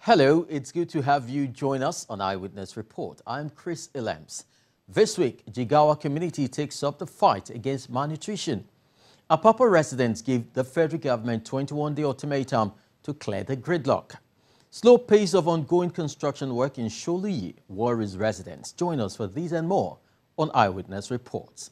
Hello, it's good to have you join us on Eyewitness Report. I'm Chris Elems. This week, Jigawa community takes up the fight against malnutrition. ABBA residents give the federal government 21-day ultimatum to clear the gridlock. Slow pace of ongoing construction work in Sholuyi worries residents. Join us for these and more on Eyewitness Reports.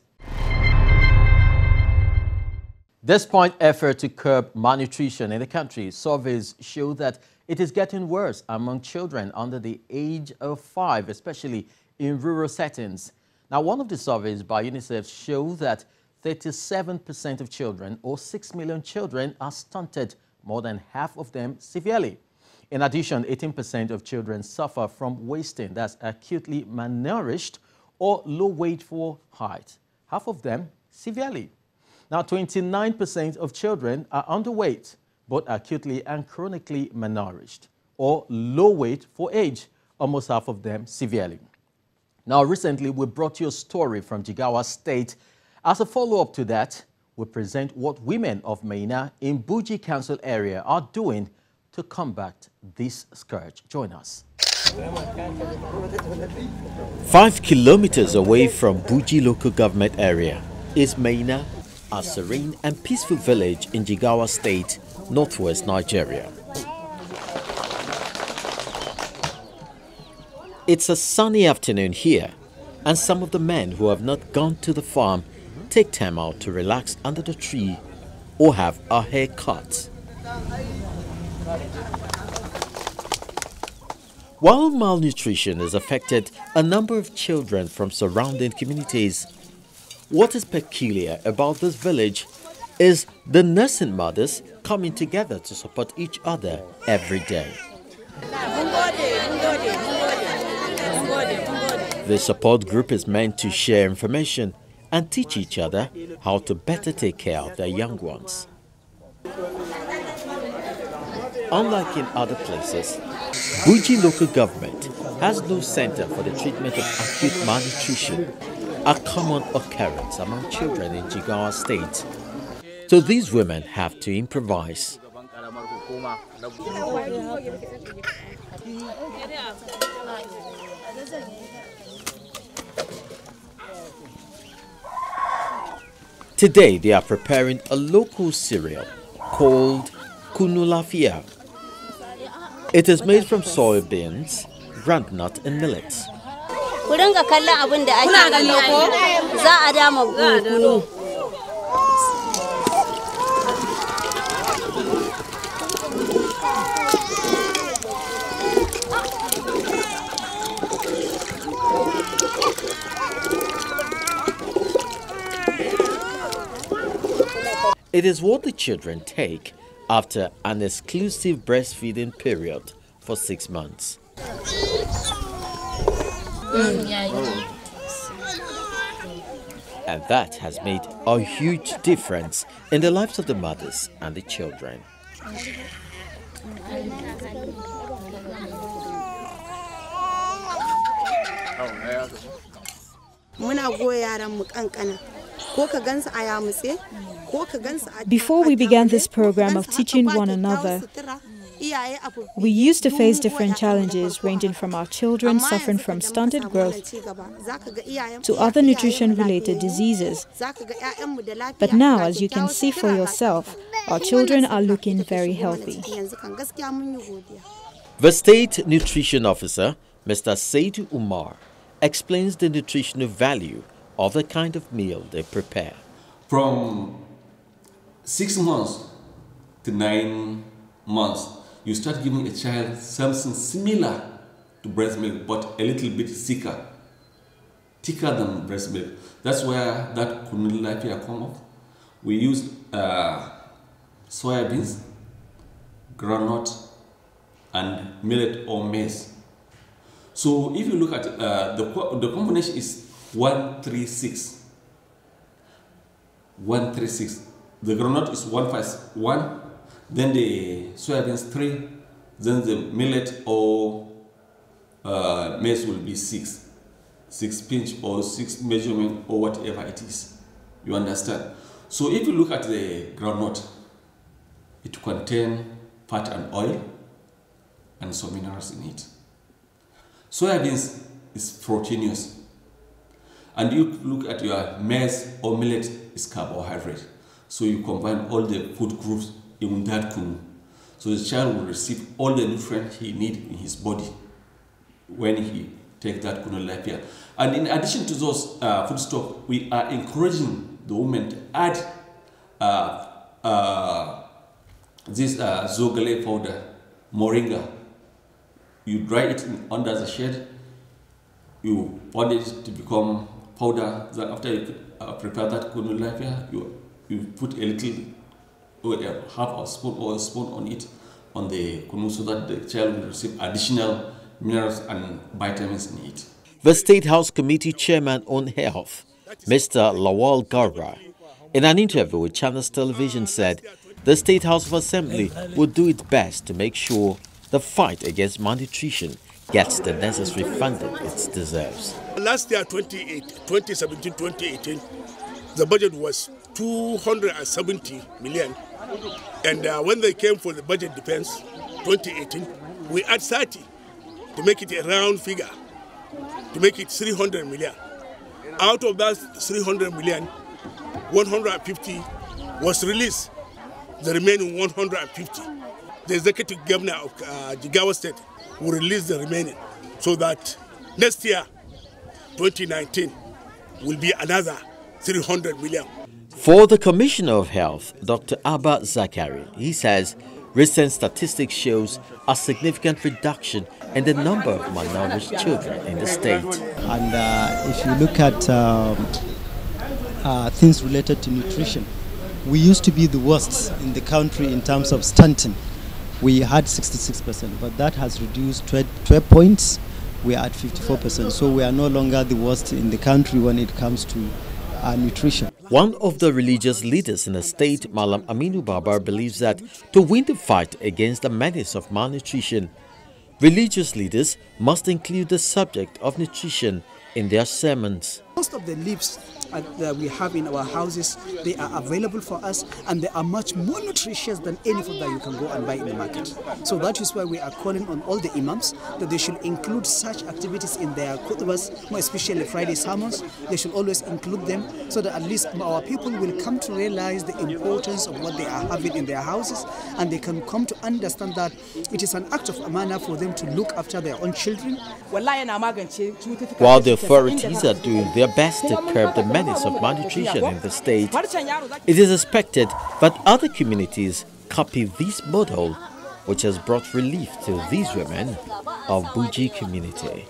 Despite effort to curb malnutrition in the country, surveys show that it is getting worse among children under the age of 5, especially in rural settings. Now, one of the surveys by UNICEF shows that 37% of children, or 6 million children, are stunted, more than half of them severely. In addition, 18% of children suffer from wasting, that's acutely malnourished or low weight for height, half of them severely. Now, 29% of children are underweight, both acutely and chronically malnourished, or low weight for age, almost half of them severely. Now, recently, we brought you a story from Jigawa State. As a follow-up to that, we present what women of Maina in Buji Council area are doing to combat this scourge. Join us. 5 kilometers away from Buji local government area is Maina, a serene and peaceful village in Jigawa State, northwest Nigeria. It's a sunny afternoon here, and some of the men who have not gone to the farm take time out to relax under the tree or have a haircut. While malnutrition has affected a number of children from surrounding communities, what is peculiar about this village is the nursing mothers coming together to support each other every day. The support group is meant to share information and teach each other how to better take care of their young ones. Unlike in other places, Buji local government has no center for the treatment of acute malnutrition, a common occurrence among children in Jigawa State. So these women have to improvise. Today they are preparing a local cereal called kunulafia. It is made from soybeans, groundnut and millets. It is what the children take after an exclusive breastfeeding period for 6 months. And that has made a huge difference in the lives of the mothers and the children. Before we began this program of teaching one another, we used to face different challenges ranging from our children suffering from stunted growth to other nutrition-related diseases. But now, as you can see for yourself, our children are looking very healthy. The State Nutrition Officer, Mr. Said UMAR, explains the nutritional value of the kind of meal they prepare. From 6 months to 9 months, you start giving a child something similar to breast milk, but a little bit thicker than breast milk. That's where that kunulafia comes up. We use soybeans, groundnut, and millet or maize. So if you look at the combination is 136. 136. The groundnut is 151. Then the soybeans 3. Then the millet or maize will be 6. 6 pinch or 6 measurement or whatever it is. You understand? So if you look at the groundnut, it contains fat and oil, and some minerals in it. Soybeans is proteinous. And you look at your maize or millet is carbohydrate. So you combine all the food groups in that kunu. So the child will receive all the nutrients he needs in his body when he takes that kunu lapia. And in addition to those food stock, we are encouraging the women to add this zogale powder, moringa. You dry it under the shade, you want it to become powder. Then after you prepare that kunu lapia, you put a little, half a spoon or a spoon on it, on the kunu, so that the child will receive additional minerals and vitamins in it. The State House Committee Chairman on Health, Mr. LAWAL GARBA, in an interview with Channels Television said the State House of Assembly would do its best to make sure the fight against malnutrition gets the necessary funding it deserves. Last year, 2017-2018, the budget was 270 million. And when they came for the budget defense, 2018, we add 30 to make it a round figure, to make it 300 million. Out of that 300 million, 150 was released. The remaining 150, the executive governor of Jigawa State will release the remaining, so that next year, 2019, will be another 300 million. For the Commissioner of Health, Dr. ABBA ZAKARI, he says recent statistics shows a significant reduction in the number of malnourished children in the state. And if you look at things related to nutrition, we used to be the worst in the country in terms of stunting. We had 66%, but that has reduced 12 points. We are at 54%, so we are no longer the worst in the country when it comes to nutrition. One of the religious leaders in the state, MALAM AMINU believes that to win the fight against the menace of malnutrition, religious leaders must include the subject of nutrition in their sermons. Most of the leaves that we have in our houses, they are available for us, and they are much more nutritious than any food that you can go and buy in the market. So that is why we are calling on all the imams that they should include such activities in their khutbahs, more especially Friday sermons. They should always include them, so that at least our people will come to realize the importance of what they are having in their houses, and they can come to understand that it is an act of amana for them to look after their own children. While the authorities are doing their best to curb the menace of malnutrition in the state, it is expected that other communities copy this model, which has brought relief to these women of Buji community.